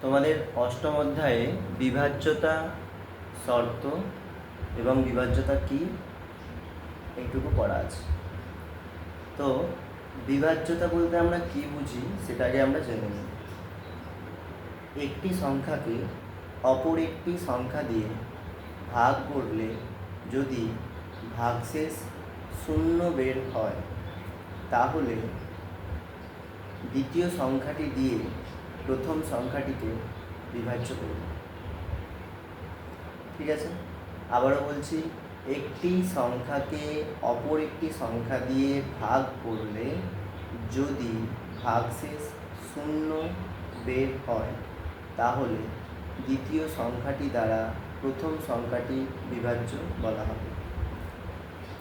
তোমাদের অষ্টম অধ্যায়ে বিভাজ্যতা শর্ত এবং বিভাজ্যতা কি এইটুকু পড়া আছে। তো বিভাজ্যতা বলতে আমরা কি বুঝি সেটা আগে আমরা জেনে নিই। একটি সংখ্যাকে অপর একটি সংখ্যা দিয়ে ভাগ করলে যদি ভাগশেষ শূন্য বের হয় তাহলে দ্বিতীয় সংখ্যাটি দিয়ে প্রথম সংখ্যাটিকে বিভাজ্য করব। ঠিক আছে, আবারও বলছি, একটি সংখ্যাকে অপর একটি সংখ্যা দিয়ে ভাগ করলে যদি ভাগশেষ শূন্য বের হয় তাহলে দ্বিতীয় সংখ্যাটি দ্বারা প্রথম সংখ্যাটি বিভাজ্য বলা হবে।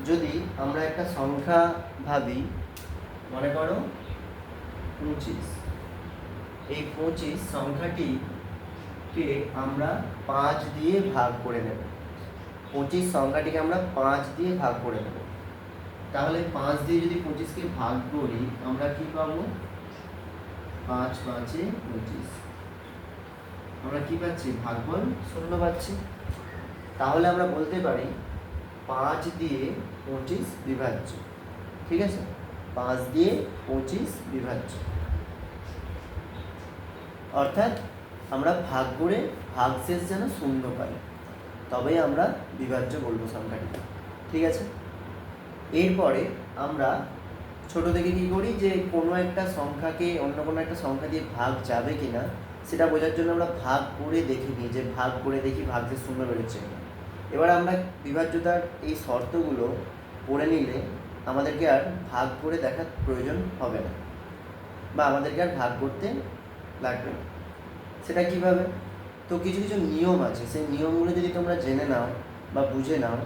যদি আমরা একটা সংখ্যা ভাবি, মনে করো 25, এই 25 সংখ্যাটিকে আমরা 5 দিয়ে ভাগ করে নেব। 25 সংখ্যাটিকে আমরা 5 দিয়ে ভাগ করে নেব। তাহলে 5 দিয়ে যদি 25কে ভাগ করি আমরা কি পাবো? 5 5 এ 25, আমরা কি পাচ্ছি? ভাগফল 0 পাচ্ছি। তাহলে আমরা বলতে পারি 5 দিয়ে 25 বিভাজ্য। ঠিক আছে, 5 দিয়ে 25 বিভাজ্য, অর্থাৎ আমরা ভাগ করে ভাগশেষ যেন শূন্য পাই, তবেই আমরা বিভাজ্য বলবো সংখ্যাটিকে। ঠিক আছে, এরপরে আমরা ছোট থেকে কী করি, যে কোনো একটা সংখ্যাকে অন্য কোনো একটা সংখ্যা দিয়ে ভাগ যাবে কি না সেটা বোঝার জন্য আমরা ভাগ করে দেখে নিই, যে ভাগ করে দেখি ভাগশেষ শূন্য বেরোচ্ছে কিনা। এবার আমরা বিভাজ্যতার এই শর্তগুলো পড়ে নিলে আমাদেরকে আর ভাগ করে দেখার প্রয়োজন হবে না, বা আমাদেরকে আর ভাগ করতে লাগবে না। সেটা কীভাবে? তো কিছু কিছু নিয়ম আছে, সেই নিয়মগুলো যদি তোমরা জেনে নাও বা বুঝে নাও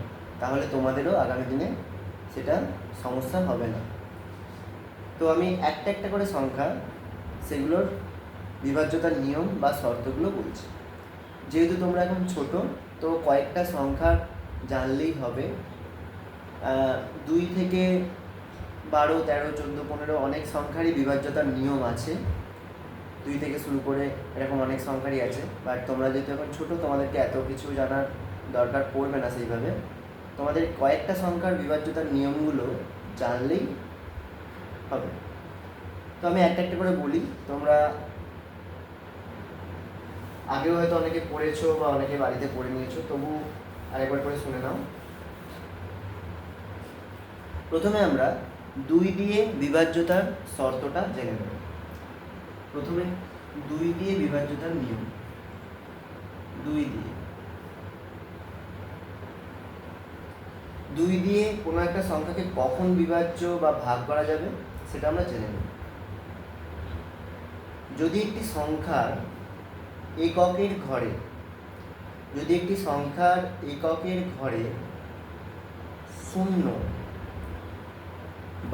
তাহলে তোমাদেরও আগামী দিনে সেটা সমস্যা হবে না। তো আমি একটা একটা করে সংখ্যা সেগুলোর বিভাজ্যতার নিয়ম বা শর্তগুলো বলছি। যেহেতু তোমরা এখন ছোট, তো কয়েকটা সংখ্যা জানলেই হবে। 2 থেকে 12, 13, 14, 15 অনেক সংখ্যারই বিভাজ্যতার নিয়ম আছে। 2 থেকে শুরু করে এরকম অনেক সংখ্যারই আছে। বাট তোমরা যেহেতু এখন ছোটো, তোমাদেরকে এত কিছু জানার দরকার পড়বে না সেইভাবে। তোমাদের কয়েকটা সংখ্যার বিভাজ্যতার নিয়মগুলো জানলেই হবে। তো আমি একটা একটা করে বলি, তোমরা আগেও হয়তো অনেকে পড়েছো বা অনেকে বাড়িতে পড়ে নিয়েছো, তবু আরেকবার করে শুনে নাও। প্রথমে আমরা 2 দিয়ে বিভাজ্যতার শর্তটা জেনে নেব। প্রথমে 2 দিয়ে বিভাজ্যতার নিয়ম। 2 দিয়ে কোনো একটা সংখ্যাকে কখন বিভাজ্য বা ভাগ করা যাবে সেটা আমরা জেনে নেব। যদি একটি সংখ্যার এককের ঘরে, শূন্য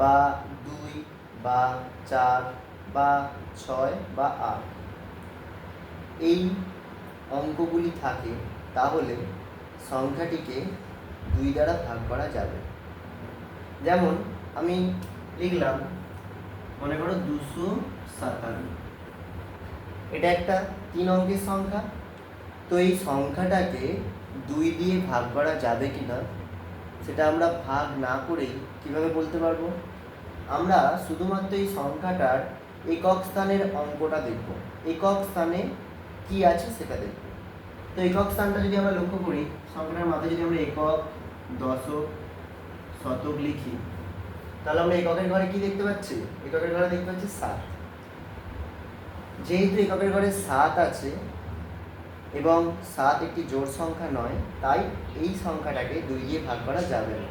বা 2 বা 4 বা 6 বা 8 এই অঙ্কগুলি থাকে তাহলে সংখ্যাটিকে 2 দ্বারা ভাগ করা যাবে। যেমন আমি লিখলাম, মনে করো 257, এটা একটা 3 অঙ্কের সংখ্যা। তো এই সংখ্যাটাকে 2 দিয়ে ভাগ করা যাবে কি না সেটা আমরা ভাগ না করেই কীভাবে বলতে পারবো? আমরা শুধুমাত্র এই সংখ্যাটার একক স্থানের অঙ্কটা দেখব, একক স্থানে কি আছে সেটা দেখব। তো একক স্থানটা যদি আমরা লক্ষ্য করি, সংখ্যাটার মাথায় যদি আমরা একক, দশক, শতক লিখি, তাহলে আমরা এককের ঘরে কি দেখতে পাচ্ছি? এককের ঘরে দেখতে পাচ্ছি 7। যেহেতু এককের ঘরে 7 আছে এবং 7 একটি জোড় সংখ্যা নয়, তাই এই সংখ্যাটাকে 2 দিয়ে ভাগ করা যাবে না।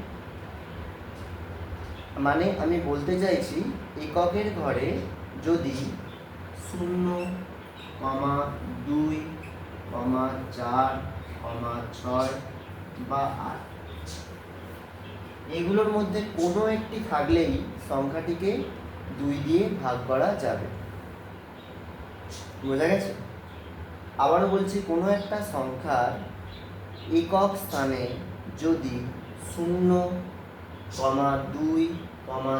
মানে আমি বলতে চাইছি, এককের ঘরে যদি 0, 2, 4, 6 বা 8 এগুলোর মধ্যে কোনো একটি থাকলেই সংখ্যাটিকে 2 দিয়ে ভাগ করা যাবে। বোঝা গেছে? আবারও বলছি, কোনো একটা সংখ্যার একক স্থানে যদি 0, 2,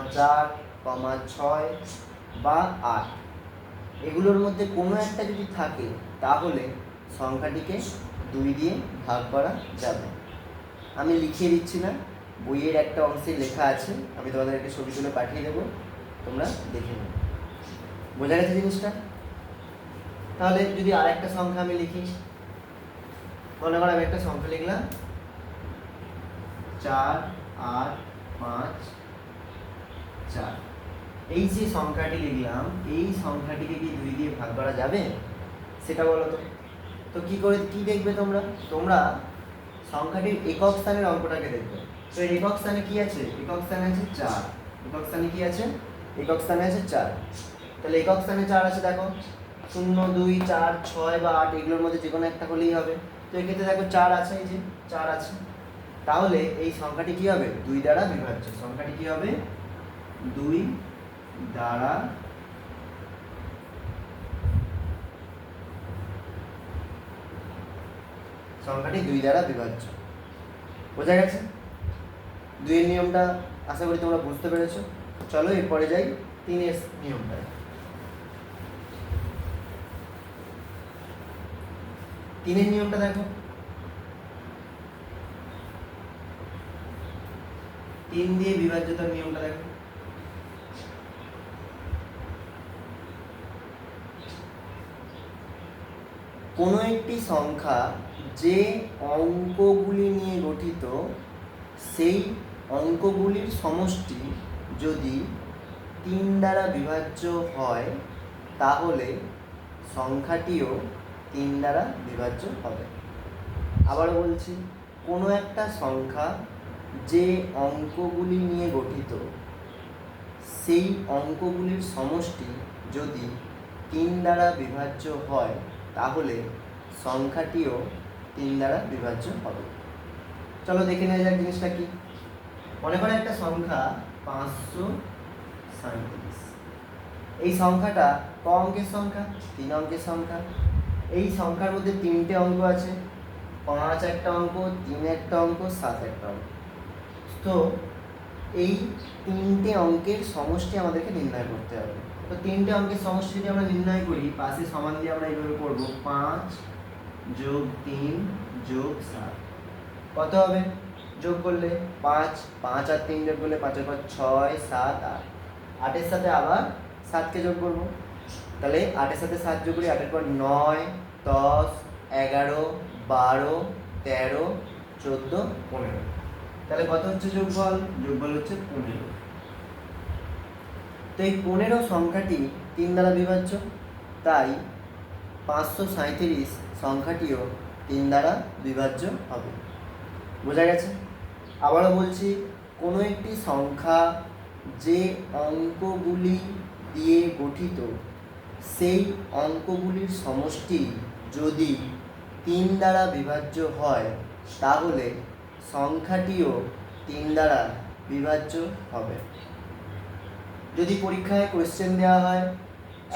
4, 6 বা 8 এগুলোর মধ্যে কোনো একটা যদি থাকে তাহলে সংখ্যাটিকে 2 দিয়ে ভাগ করা যাবে। আমি লিখিয়ে দিচ্ছি না, বইয়ের একটা অংশে লেখা আছে, আমি তোমাদেরকে ছবি তুলে পাঠিয়ে দেবো, তোমরা দেখে নেবে। বোঝা গেছে জিনিসটা? তাহলে যদি আর একটা সংখ্যা আমি লিখি, মনে করো আমি একটা সংখ্যা লিখলাম 4 8 5 4। এই যে সংখ্যাটি লিখলাম, এই সংখ্যাটিকে কি 2 দিয়ে ভাগ করা যাবে সেটা বলো তো। তো কি দেখবে তোমরা? তোমরা সংখ্যাটির একক স্থানের অঙ্কটাকে দেখবে। তো একক স্থানে কি আছে? একক স্থানে আছে 4। একক স্থানে কি আছে? একক স্থানে আছে 4। তাহলে একক স্থানে 4 আছে, দেখো 0 2 4 6 বা 8 এগুলোর মধ্যে যে কোনো একটা হলেই হবে। তো এক্ষেত্রে দেখো 4 আছে, এই যে 4 আছে। তাহলে এই সংখ্যাটি কি হবে? 2 দ্বারা বিভাজ্য। সংখ্যাটি কি হবে? 2 দ্বারা সংখ্যাটি 2 দ্বারা বিভাজ্য। বোঝা গেছে? 2 এর নিয়মটা আশা করি তোমরা বুঝতে পেরেছো। চলো এরপরে যাই 3 এর নিয়মটা। 3 এর নিয়মটা দেখো। 3 দিয়ে বিভাজ্যতার নিয়মটা দেখো। কোনো একটি সংখ্যা যে অঙ্কগুলি নিয়ে গঠিত, সেই অঙ্কগুলির সমষ্টি যদি 3 দ্বারা বিভাজ্য হয় তাহলে সংখ্যাটিও 3 দ্বারা বিভাজ্য হবে। আবার বলছি, কোনো একটা সংখ্যা যে অঙ্কগুলি নিয়ে গঠিত, সেই অঙ্কগুলির সমষ্টি যদি 3 দ্বারা বিভাজ্য হয় তাহলে সংখ্যাটিও 3 দ্বারা বিভাজ্য হবে। চলো দেখে নেওয়া যাক জিনিসটা কি। মনে করো একটা সংখ্যা 537। এই সংখ্যাটা ক অঙ্কের সংখ্যা? 3 অঙ্কের সংখ্যা। এই সংখ্যার মধ্যে 3টে অঙ্ক আছে, 5 একটা অঙ্ক, 3 একটা অঙ্ক, 7 একটা অঙ্ক। তো এই 3টে অঙ্কের সমষ্টি আমাদেরকে নির্ণয় করতে হবে। তো 3টে অঙ্কের সমষ্টি যদি আমরা নির্ণয় করি, পাশে সমান দিয়ে আমরা এইভাবে করব, 5 যোগ 3 যোগ 7 কত হবে? যোগ করলে 5 5 আর 3 যোগ করলে 5 এর পর 6 7 8, 8 এর সাথে আবার 7কে যোগ করব। তাহলে 8 এর সাথে 7 যোগ করি, 8 এর পর 9 10 11 12 13 14 15। তাহলে কত হচ্ছে যোগফল? যোগফল হচ্ছে 15। তো এই 15 সংখ্যাটি 3 দ্বারা বিভাজ্য, তাই 537 সংখ্যাটিও 3 দ্বারা বিভাজ্য হবে। বোঝা গেছে? আবারও বলছি, কোনো একটি সংখ্যা যে অঙ্কগুলি দিয়ে গঠিত, সেই অঙ্কগুলির সমষ্টি যদি 3 দ্বারা বিভাজ্য হয় তাহলে সংখ্যাটিও 3 দ্বারা বিভাজ্য হবে। যদি পরীক্ষায় কোয়েশ্চেন দেওয়া হয়,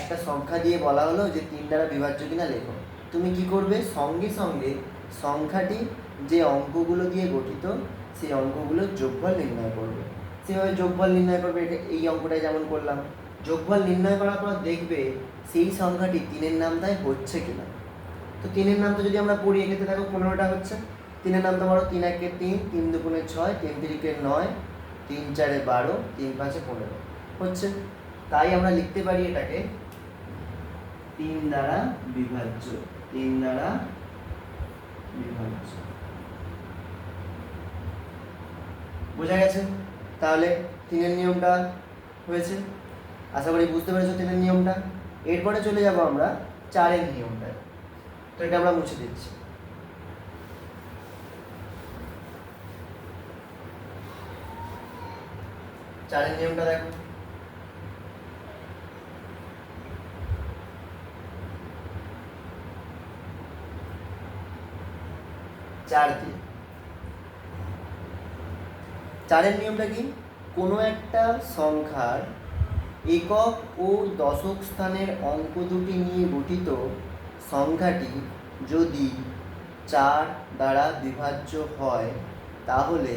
একটা সংখ্যা দিয়ে বলা হলো যে 3 দ্বারা বিভাজ্য কিনা লেখো, তুমি কি করবে? সঙ্গে সঙ্গে সংখ্যাটি যে অঙ্কগুলো দিয়ে গঠিত সেই অঙ্কগুলোর যোগফল নির্ণয় করবে। সেভাবে যোগফল নির্ণয় করবে। এটা এই অঙ্কটাই যেমন করলাম, যোগফল নির্ণয় করার পর দেখবে সেই সংখ্যাটি 3-এর নামটায় হচ্ছে কিনা। তো 3-এর নামটা যদি আমরা পড়ি, এক্ষেত্রে দেখো 15টা হচ্ছে। 3-এর নামটা বলো, 3 1 3, 3 2 6, 3 3 9, 3 4 12, 3 5 15 হচ্ছে। তাই আমরা লিখতে পারি এটাকে 3 দ্বারা বিভাজ্য। 3 দ্বারা বিভাজ্য। বোঝা গেছে? তাহলে 3-এর নিয়মটা হয়েছে। আশা করি বুঝতে পেরেছো 3-এর নিয়মটা। এরপরে চলে যাব আমরা 4-এর নিয়মটা। তো এটা আমরা মুছে দিচ্ছি। 4-এর নিয়মটা দেখো। 4-এর নিয়মটা কি? কোনো একটা সংখ্যার একক ও দশক স্থানের অঙ্ক দুটি নিয়ে গঠিত সংখ্যাটি যদি 4 দ্বারা বিভাজ্য হয় তাহলে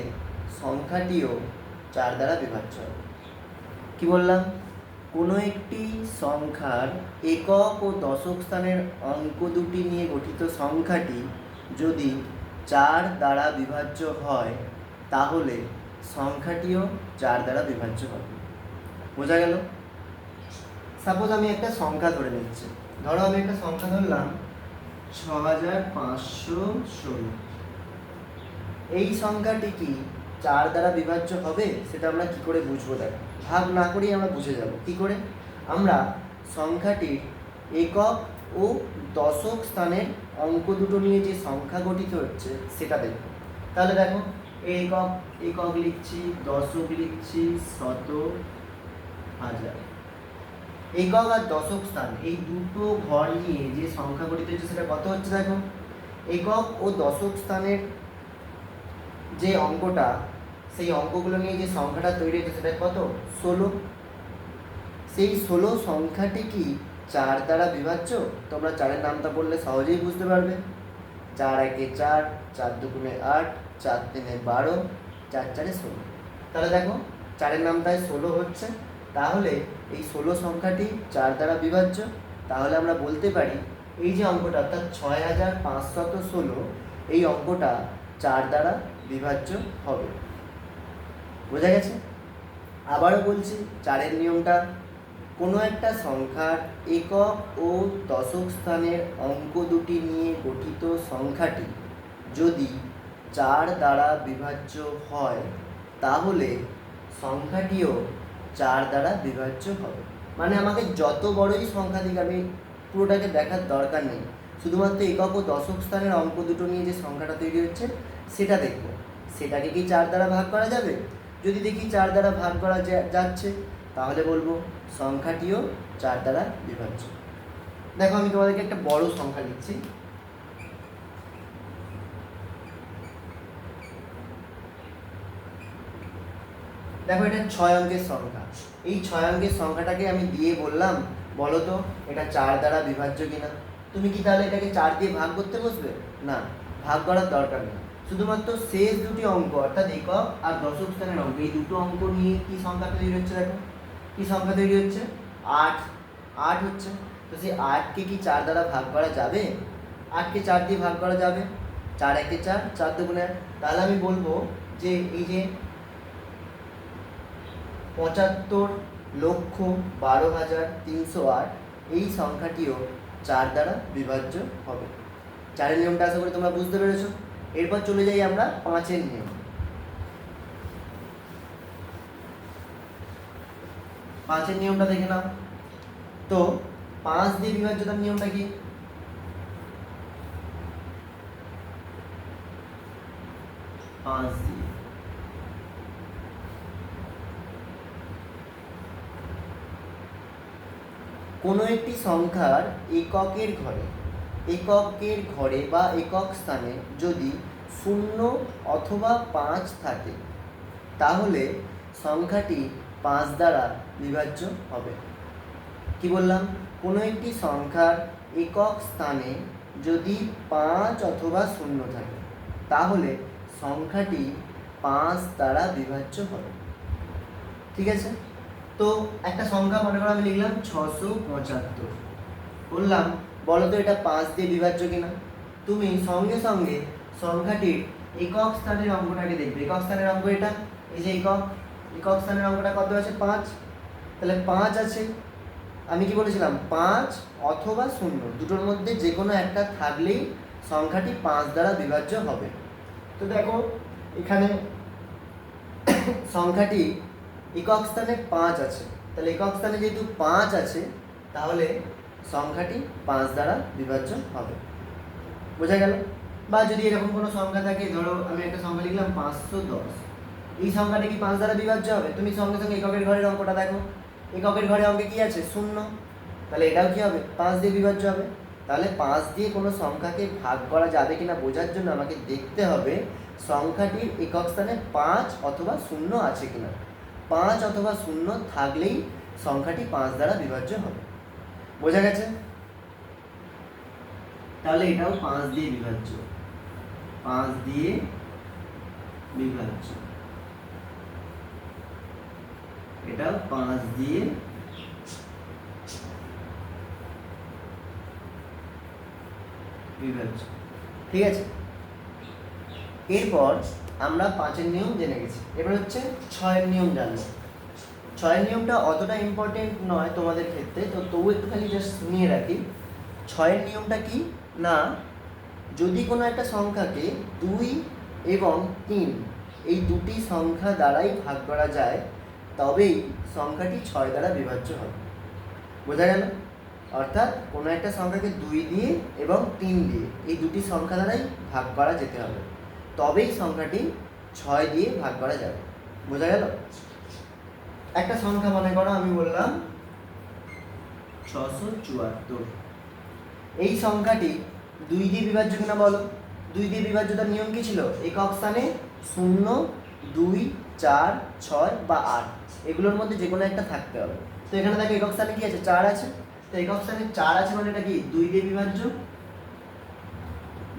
সংখ্যাটিও 4 দ্বারা বিভাজ্য হবে। কি বললাম? কোনো একটি সংখ্যার একক ও দশক স্থানের অঙ্ক দুটি নিয়ে গঠিত সংখ্যাটি যদি 4 দ্বারা বিভাজ্য হয় তাহলে সংখ্যাটিও 4 দ্বারা বিভাজ্য হবে। বোঝা গেল? সাপোজ আমি একটা সংখ্যা ধরে নিচ্ছি, ধরো আমি একটা সংখ্যা ধরলাম 6516। এই সংখ্যাটি কি 4 দ্বারা বিভাজ্য হবে সেটা আমরা কি করে বুঝবো? দেখো, ভাগ না করেই আমরা বুঝে যাব। কি করে? আমরা সংখ্যাটির একক ও দশক স্থানের অঙ্ক দুটো নিয়ে যে সংখ্যা গঠিত হচ্ছে সেটা দেখব। তাহলে দেখো, একক একক লিখছি, দশক লিখছি, শতক, হাজার। একক আর দশক স্থান এই দুটো ঘর নিয়ে যে সংখ্যা গঠিত হচ্ছে সেটা কত হচ্ছে? দেখো, একক ও দশক স্থানের যে অঙ্কটা, সেই অঙ্কগুলো নিয়ে যে সংখ্যাটা তৈরি হচ্ছে সেটা কত? 16। সেই 16 সংখ্যাটি কি 4 দ্বারা বিভাজ্য? তোমরা 4-এর নামটা বললে সহজেই বুঝতে পারবে। 4 একে 4, 4 দুগুণে 8, 4 তিনে 12, 4 চারে 16। তাহলে দেখো, 4-এর নামটায় 16 হচ্ছে, তাহলে এই 16 সংখ্যাটি 4 দ্বারা বিভাজ্য। তাহলে আমরা বলতে পারি এই যে অঙ্কটা অর্থাৎ 6516, এই অঙ্কটা 4 দ্বারা বিভাজ্য হবে। বোঝা গেছে? আবারও বলছি 4-এর নিয়মটা, কোনো একটা সংখ্যার একক ও দশক স্থানের অঙ্ক দুটি নিয়ে গঠিত সংখ্যাটি যদি 4 দ্বারা বিভাজ্য হয় তাহলে সংখ্যাটিও 4 দ্বারা বিভাজ্য হবে। মানে আমাকে যত বড়ই সংখ্যা দিক আমি পুরোটাকে দেখার দরকার নেই, শুধুমাত্র একক ও দশক স্থানের অঙ্ক দুটো নিয়ে যে সংখ্যাটা তৈরি হচ্ছে সেটা দেখব। সেটাকে কি 4 দ্বারা ভাগ করা যাবে? যদি দেখি 4 দ্বারা ভাগ করা যাচ্ছে তাহলে বলবো সংখ্যাটিও 4 দ্বারা বিভাজ্য। দেখো, আমি তোমাদেরকে একটা বড় সংখ্যা লিখছি। দেখো, এটা 6 অঙ্কের সংখ্যা। এই 6 অঙ্কের সংখ্যাটাকে আমি দিয়ে বললাম, বলো তো এটা 4 দ্বারা বিভাজ্য কিনা? তুমি কি তাহলে এটাকে 4 দিয়ে ভাগ করতে বসবে? না, ভাগ করার দরকার নেই। শুধুমাত্র শেষ দুটি অঙ্ক অর্থাৎ একক আর দশক স্থানের অঙ্ক, এই দুটো অঙ্ক নিয়ে কি সংখ্যা তৈরি হচ্ছে? দেখো, কি সংখ্যা তৈরি হচ্ছে? 8 8 হচ্ছে। তো সেই 8কে কি 4 দ্বারা ভাগ করা যাবে? 8কে 4 দিয়ে ভাগ করা যাবে। 4 একে 4, 4 দুগুণে 8। তাহলে আমি বলবো যে এই যে 75,12,308 এই সংখ্যাটিও 4 দ্বারা বিভাজ্য হবে। 4-এর নিয়মটা আশা করি তোমরা বুঝতে পেরেছো। এরপর চলে যাই আমরা 5-এর নিয়ম। 5-এর নিয়মটা দেখে নাও তো। 5 দিয়ে বিভাজ্যতার নিয়মটা কি? 5 দিয়ে কোনো একটি সংখ্যার এককের ঘরে বা একক স্থানে যদি 0 অথবা 5 থাকে তাহলে সংখ্যাটি 5 দ্বারা বিভাজ্য হবে। কি বললাম? কোনো একটি সংখ্যার একক স্থানে যদি 5 অথবা 0 থাকে তাহলে সংখ্যাটি 5 দ্বারা বিভাজ্য হবে। ঠিক আছে? তো একটা সংখ্যা মনে করো আমি লিখলাম 675, বললাম বলো তো এটা 5 দিয়ে বিভাজ্য কিনা? তুমি সঙ্গে সঙ্গে সংখ্যাটির একক স্থানের অঙ্কটাকে দেখবে। একক স্থানের অঙ্ক এটা, এই যে একক স্থানের অঙ্কটা কত আছে? 5। তাহলে 5 আছে। আমি কি বলেছিলাম? 5 অথবা 0 দুটোর মধ্যে যে কোনো একটা থাকলেই সংখ্যাটি 5 দ্বারা বিভাজ্য হবে। তো দেখো, এখানে সংখ্যাটি একক স্থানে 5 আছে, তাহলে একক স্থানে যেহেতু 5 আছে তাহলে সংখ্যাটি 5 দ্বারা বিভাজ্য হবে। বোঝা গেল? বা যদি এরকম কোনো সংখ্যা থাকে, ধরো আমি একটা সংখ্যা লিখলাম 510, এই সংখ্যাটা কি 5 দ্বারা বিভাজ্য হবে? তুমি সঙ্গে সঙ্গে এককের ঘরের অঙ্কটা দেখো, এককের ঘরে অঙ্কে কি আছে? 0। তাহলে এটাও কি হবে? 5 দিয়ে বিভাজ্য হবে। তাহলে 5 দিয়ে কোনো সংখ্যাকে ভাগ করা যাবে কিনা বোঝার জন্য আমাকে দেখতে হবে সংখ্যাটির একক স্থানে 5 অথবা 0 আছে কিনা। 5 অথবা 0 থাকলেই সংখ্যাটি 5 দ্বারা বিভাজ্য হবে। বোঝা গেছে? তাহলে এটাও 5 দিয়ে বিভাজ্য, 5 দিয়ে বিভাজ্য, এটাও 5 দিয়ে বিভাজ্য। ঠিক আছে, এরপর আমরা 5-এর নিয়ম জেনে গেছি, এবার হচ্ছে 6-এর নিয়ম জানবো। 6-এর নিয়মটা অতটা ইম্পর্টেন্ট নয় তোমাদের ক্ষেত্রে, তো তবু একটুখানি জাস্ট শুনিয়ে রাখি। 6-এর নিয়মটা কি না, যদি কোনো একটা সংখ্যাকে 2 এবং 3 এই দুটি সংখ্যা দ্বারাই ভাগ করা যায় তবেই সংখ্যাটি 6 দ্বারা বিভাজ্য হবে। বোঝা গেল? অর্থাৎ কোনো একটা সংখ্যাকে 2 দিয়ে এবং 3 দিয়ে এই দুটি সংখ্যা দ্বারাই ভাগ করা যেতে হবে, তবেই সংখ্যাটি 6 দিয়ে ভাগ করা যাবে। বোঝা গেল? একটা সংখ্যা মনে করো আমি বললাম 674, এই সংখ্যাটি 2 দিয়ে বিভাজ্য কিনা বলো। 2 দিয়ে বিভাজ্যতার নিয়ম কি ছিল? একক স্থানে 0, 2, 4, 6 বা 8 এগুলোর মধ্যে যে কোনো একটা থাকতে হবে। তো এখানে দেখো একক স্থানে কি আছে? 4 আছে। তো একক স্থানে 4 আছে মানে এটা কি 2 দিয়ে বিভাজ্য,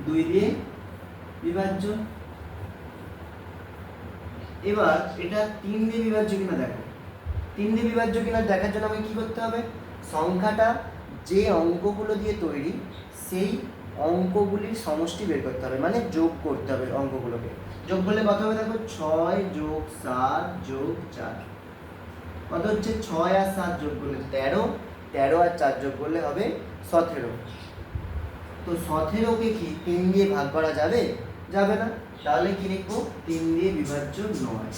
2 দিয়ে বিভাজ্য। এবার এটা 3 দিয়ে বিভাজ্য কিনা দেখো। 3 দিয়ে বিভাজ্য কিনা দেখার জন্য আমাকে কি করতে হবে? সংখ্যাটা যে অঙ্কগুলো দিয়ে তৈরি সেই অঙ্কগুলির সমষ্টি বের করতে হবে, মানে যোগ করতে হবে অঙ্কগুলোকে। যোগ করলে কত হবে দেখো? 6 যোগ 7 যোগ 4 কত হচ্ছে? 6 আর 7 যোগ করলে 13, 13 আর 4 যোগ করলে হবে 17। তো 17কে কি 3 দিয়ে ভাগ করা যাবে? যাবে না। তাহলে কি লিখবো? 3 দিয়ে বিভাজ্য নয়।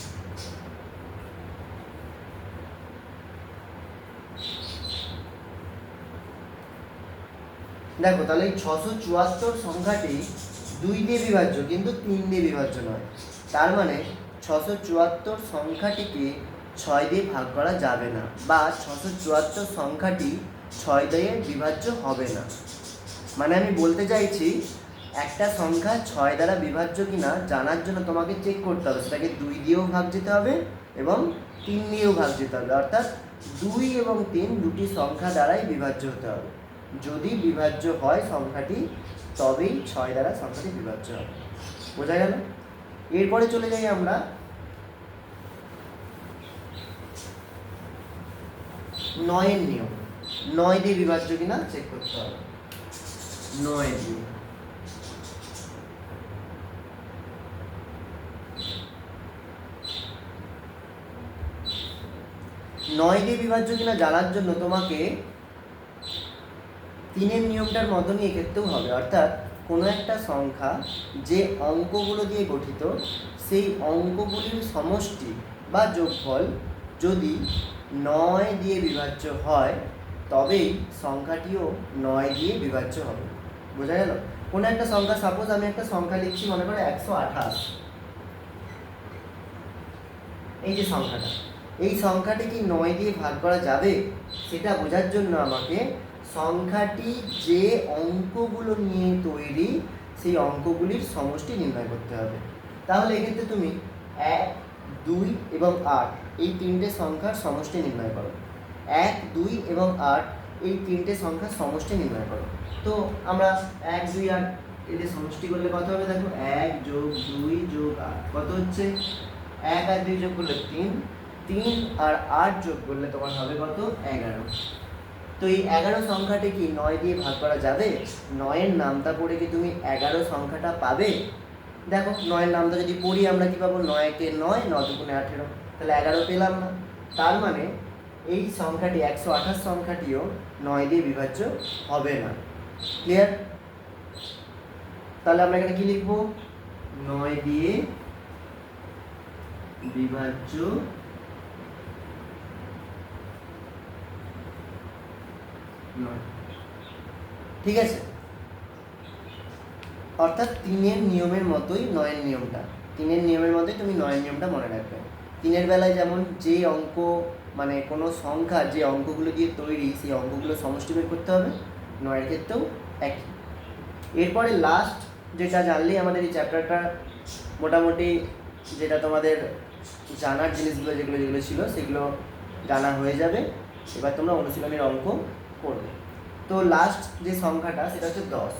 দেখো তাহলে এই 674 সংখ্যাটি 2 দিয়ে বিভাজ্য কিন্তু 3 দিয়ে বিভাজ্য নয়। তার মানে 674 সংখ্যাটিকে 6 দিয়ে ভাগ করা যাবে না, বা 674 সংখ্যাটি 6 দিয়ে বিভাজ্য হবে না। মানে আমি বলতে চাইছি একটা সংখ্যা 6 দ্বারা বিভাজ্য কিনা জানার জন্য তোমাকে চেক করতে হবে সেটাকে 2 দিয়েও ভাগ যেতে হবে এবং 3 দিয়েও ভাগ যেতে হবে। অর্থাৎ 2 এবং 3 দুটি সংখ্যা দ্বারাই বিভাজ্য হতে হবে। যদি বিভাজ্য হয় সংখ্যাটি তবেই 6 দ্বারা সংখ্যাটি বিভাজ্য হবে। বোঝা গেল? এরপরে চলে যাই আমরা 9-এর নিয়ম। 9 দিয়ে বিভাজ্য কিনা চেক করতে হবে। 9 দিয়ে 9 দিয়ে বিভাজ্য কিনা জানার জন্য তোমাকে 3-এর নিয়মটার মতনই এক্ষেত্রেও হবে। অর্থাৎ কোনো একটা সংখ্যা যে অঙ্কগুলো দিয়ে গঠিত সেই অঙ্কগুলির সমষ্টি বা যোগফল যদি 9 দিয়ে বিভাজ্য হয় তবেই সংখ্যাটিও 9 দিয়ে বিভাজ্য হবে। বোঝা গেল? কোনো একটা সংখ্যা, সাপোজ আমি একটা সংখ্যা লিখছি মনে করো 128, এই যে সংখ্যাটা, এই সংখ্যাটি কি 9 দিয়ে ভাগ করা যাবে সেটা বোঝার জন্য আমাকে সংখ্যাটি যে অঙ্কগুলো নিয়ে তৈরি সেই অঙ্কগুলির সমষ্টি নির্ণয় করতে হবে। তাহলে এক্ষেত্রে তুমি 1, 2 এবং 8 এই তিনটে সংখ্যার সমষ্টি নির্ণয় করো। 1, 2 এবং 8 এই তিনটে সংখ্যার সমষ্টি নির্ণয় করো। তো আমরা 1, 2, 8 এদের সমষ্টি করলে কত হবে দেখো? 1 যোগ 2 যোগ 8 কত হচ্ছে? 1 আর 2 যোগ করলে 3, 3 আর 8 যোগ করলে তোমার হবে কত? 11। তো এই 11 সংখ্যাটি কি 9 দিয়ে ভাগ করা যাবে? 9-এর নামটা পড়ে কি তুমি 11 সংখ্যাটা পাবে? দেখো 9-এর নামটা যদি পড়ি আমরা কি পাবো? 9 কে 9, 9 দুগুণে 18, তাহলে 11 পেলাম না। তার মানে এই সংখ্যাটি 128 সংখ্যাটিও 9 দিয়ে বিভাজ্য হবে না। ক্লিয়ার? তাহলে আমরা এখানে কি লিখবো? 9 দিয়ে বিভাজ্য নয়। ঠিক আছে? অর্থাৎ 3-এর নিয়মের মতোই 9-এর নিয়মটা, 3-এর নিয়মের মতোই তুমি 9-এর নিয়মটা মনে রাখবে। 3-এর বেলায় যেমন যে অঙ্ক, মানে কোনো সংখ্যা যে অঙ্কগুলো দিয়ে তৈরি সেই অঙ্কগুলো সমষ্টি বের করতে হবে, 9-এর ক্ষেত্রেও একই। এরপরে লাস্ট যেটা জানলেই আমাদের এই চ্যাপ্টারটা মোটামুটি, যেটা তোমাদের জানার জিনিসগুলো যেগুলো ছিল সেগুলো জানা হয়ে যাবে। এবার তোমরা অনুশীলনের অঙ্ক করবে। তো লাস্ট যে সংখ্যাটা সেটা হচ্ছে 10।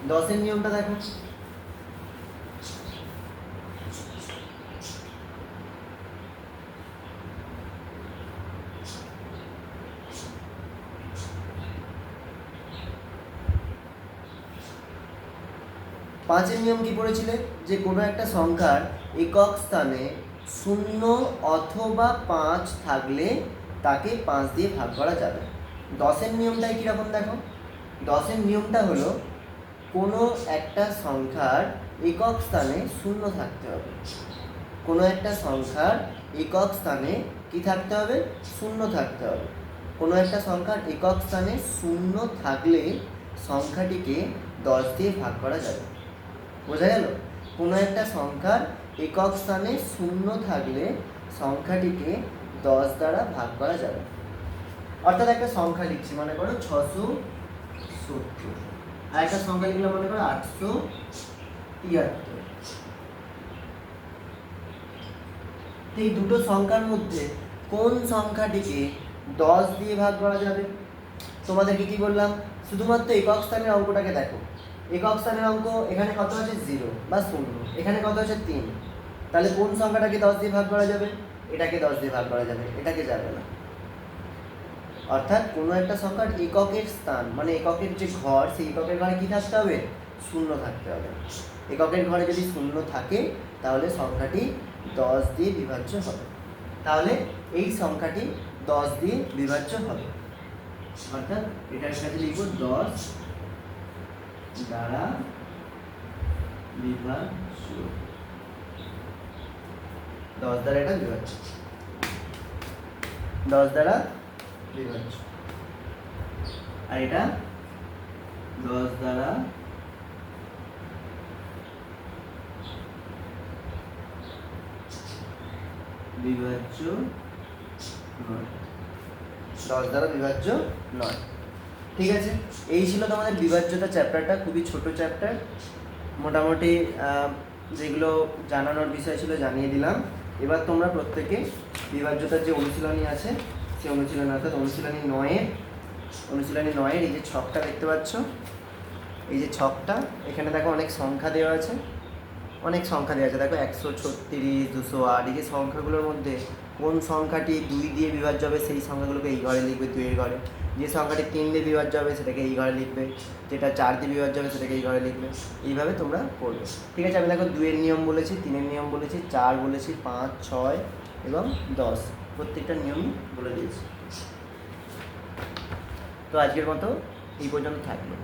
10-এর নিয়মটা দেখো। 5-এর নিয়ম কি পড়েছিলে, যে কোনো একটা সংখ্যার একক স্থানে 0 অথবা 5 থাকলে তাকে 5 দিয়ে ভাগ করা যাবে। 10-এর নিয়মটাই কীরকম দেখো, 10-এর নিয়মটা হলো কোনো একটা সংখ্যার একক স্থানে 0 থাকতে হবে। কোনো একটা সংখ্যার একক স্থানে কি থাকতে হবে, 0 থাকতে হবে। কোনো একটা সংখ্যার একক স্থানে 0 থাকলে সংখ্যাটিকে 10 দিয়ে ভাগ করা যাবে। বোঝা গেল? কোনো একটা সংখ্যার একক স্থানে 0 থাকলে সংখ্যাটিকে 10 দ্বারা ভাগ করা যাবে। অর্থাৎ একটা সংখ্যা লিখছি, মনে করো 670, আর একটা সংখ্যা লিখলাম মনে করো 873। এই দুটো সংখ্যার মধ্যে কোন সংখ্যাটিকে 10 দিয়ে ভাগ করা যাবে? তোমাদেরকে কি বললাম, শুধুমাত্র একক স্থানের অঙ্কটাকে দেখো। একক স্থানের অঙ্ক এখানে কত আছে, 0 বা 0, এখানে কত আছে 3। তাহলে কোন সংখ্যাটাকে 10 দিয়ে ভাগ করা যাবে? এটাকে 10 দিয়ে ভাগ করা যাবে, এটাকে যাবে না। অর্থাৎ কোনো একটা সংখ্যার এককের স্থান মানে এককের যে ঘর, সেই এককের ঘরে কি থাকতে হবে, 0 থাকতে হবে। এককের ঘরে যদি 0 থাকে তাহলে সংখ্যাটি 10 দিয়ে বিভাজ্য হবে। তাহলে এই সংখ্যাটি 10 দিয়ে বিভাজ্য হবে। অর্থাৎ এটার কাছে লিখব 10 দ্বারা বিভাজ্য, 10 দ্বারা এটা বিভাজ্য, 10 দ্বারা বিভাজ্য। আর এটা 10 দ্বারা বিভাজ্য নয়, 10 দ্বারা বিভাজ্য নয়। ঠিক আছে, এই ছিল তোমাদের বিভাজ্যতা চ্যাপ্টারটা। খুবই ছোট চ্যাপ্টার, মোটামুটি যেগুলো জানানোর বিষয় ছিল জানিয়ে দিলাম। এবার তোমরা প্রত্যেকে বিভাজ্যতার যে অনুশীলনী আছে সেই অনুশীলনী, অর্থাৎ অনুশীলনী 9-এর এই যে ছকটা দেখতে পাচ্ছ, এই যে ছকটা, এখানে দেখো অনেক সংখ্যা দেওয়া আছে, দেখো 136, 208। এই যে সংখ্যাগুলোর মধ্যে কোন সংখ্যাটি 2 দিয়ে বিভাজ্য হবে সেই সংখ্যাগুলোকে এই ঘরে লিখবে, 2-এর ঘরে। যে সংখ্যাটি 3 দিয়ে বিভাজ্য হবে সেটাকে এই ঘরে লিখবে, যেটা 4 দিয়ে বিভাজ্য হবে সেটাকে এই ঘরে লিখবে। এইভাবে তোমরা করবে। ঠিক আছে, আমি দেখো 2-এর নিয়ম বলেছি, 3-এর নিয়ম বলেছি, 4 বলেছি, 5, 6 এবং 10, প্রত্যেকটা নিয়মই বলে দিয়েছি। তো আজকের মতো এই পর্যন্ত থাকবে।